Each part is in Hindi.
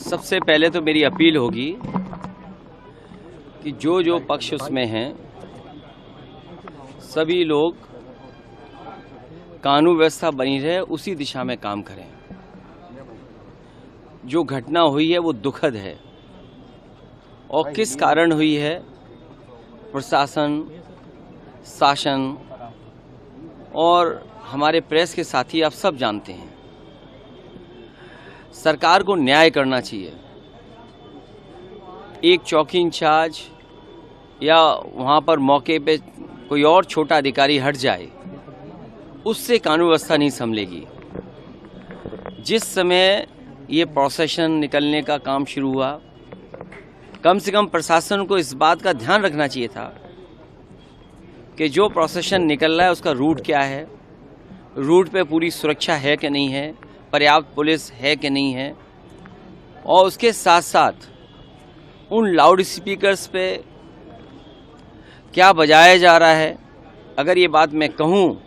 सबसे पहले तो मेरी अपील होगी कि जो पक्ष उसमें हैं सभी लोग कानून व्यवस्था बनी रहे उसी दिशा में काम करें। जो घटना हुई है वो दुखद है और किस कारण हुई है प्रशासन, शासन और हमारे प्रेस के साथी आप सब जानते हैं। सरकार को न्याय करना चाहिए। एक चौकी इंचार्ज या वहाँ पर मौके पे कोई और छोटा अधिकारी हट जाए उससे कानून व्यवस्था नहीं संभलेगी। जिस समय ये प्रोसेशन निकलने का काम शुरू हुआ, कम से कम प्रशासन को इस बात का ध्यान रखना चाहिए था कि जो प्रोसेशन निकल रहा है उसका रूट क्या है, रूट पे पूरी सुरक्षा है कि नहीं है, पर्याप्त पुलिस है कि नहीं है, और उसके साथ साथ उन लाउड स्पीकर्स पे क्या बजाया जा रहा है। अगर ये बात मैं कहूँ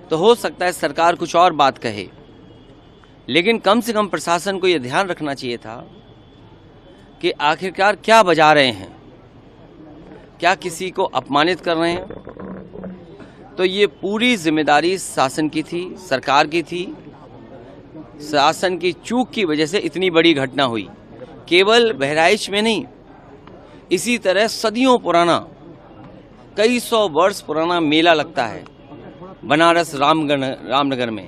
तो हो सकता है सरकार कुछ और बात कहे, लेकिन कम से कम प्रशासन को ये ध्यान रखना चाहिए था कि आखिरकार क्या बजा रहे हैं, क्या किसी को अपमानित कर रहे हैं। तो ये पूरी जिम्मेदारी शासन की थी, सरकार की थी। शासन की चूक की वजह से इतनी बड़ी घटना हुई। केवल बहराइच में नहीं, इसी तरह सदियों पुराना, कई सौ वर्ष पुराना मेला लगता है बनारस रामनगर में।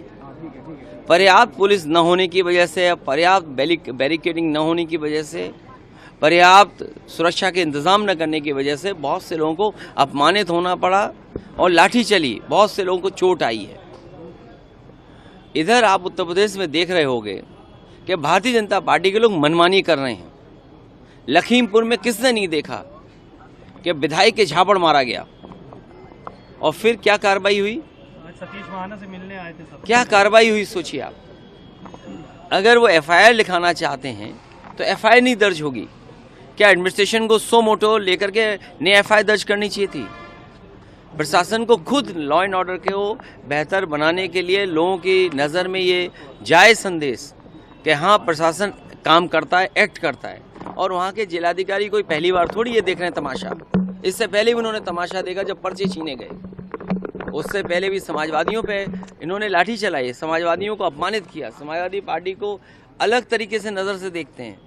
पर्याप्त पुलिस न होने की वजह से, पर्याप्त बैरिकेडिंग न होने की वजह से, पर्याप्त सुरक्षा के इंतजाम न करने की वजह से बहुत से लोगों को अपमानित होना पड़ा और लाठी चली, बहुत से लोगों को चोट आई है। इधर आप उत्तर प्रदेश में देख रहे होंगे कि भारतीय जनता पार्टी के लोग मनमानी कर रहे हैं। लखीमपुर में किसने नहीं देखा कि विधायक के झापड़ मारा गया और फिर क्या कार्रवाई हुई। सतीश महाना से मिलने आए थे सब। क्या कार्रवाई हुई सोचिए आप। अगर वो एफआईआर लिखाना चाहते हैं तो एफआईआर नहीं दर्ज होगी। क्या एडमिनिस्ट्रेशन को सो मोटो लेकर के नई एफआईआर दर्ज करनी चाहिए थी। प्रशासन को खुद लॉ एंड ऑर्डर को बेहतर बनाने के लिए लोगों की नज़र में ये जायज़ संदेश कि हाँ प्रशासन काम करता है, एक्ट करता है। और वहाँ के जिलाधिकारी कोई पहली बार थोड़ी ये देख रहे हैं तमाशा। इससे पहले भी उन्होंने तमाशा देखा जब पर्चे छीने गए। उससे पहले भी समाजवादियों पे इन्होंने लाठी चलाई, समाजवादियों को अपमानित किया। समाजवादी पार्टी को अलग तरीके से नज़र से देखते हैं।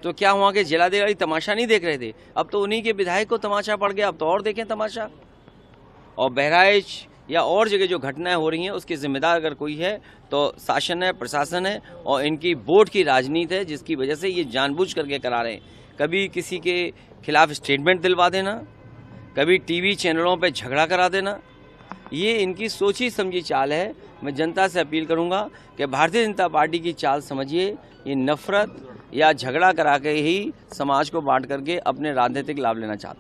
तो क्या वहाँ के जिलाधिकारी तमाशा नहीं देख रहे थे? अब तो उन्हीं के विधायक को तमाशा पड़ गया, अब तो और देखें तमाशा। और बहराइच या और जगह जो घटनाएं हो रही हैं उसके जिम्मेदार अगर कोई है तो शासन है, प्रशासन है और इनकी वोट की राजनीति है, जिसकी वजह से ये जानबूझ करके करा रहे हैं। कभी किसी के खिलाफ स्टेटमेंट दिलवा देना, कभी टीवी चैनलों पे झगड़ा करा देना, ये इनकी सोची समझी चाल है। मैं जनता से अपील करूंगा कि भारतीय जनता पार्टी की चाल समझिए। ये नफरत या झगड़ा करा के ही समाज को बांट करके अपने राजनीतिक लाभ लेना चाहते हैं।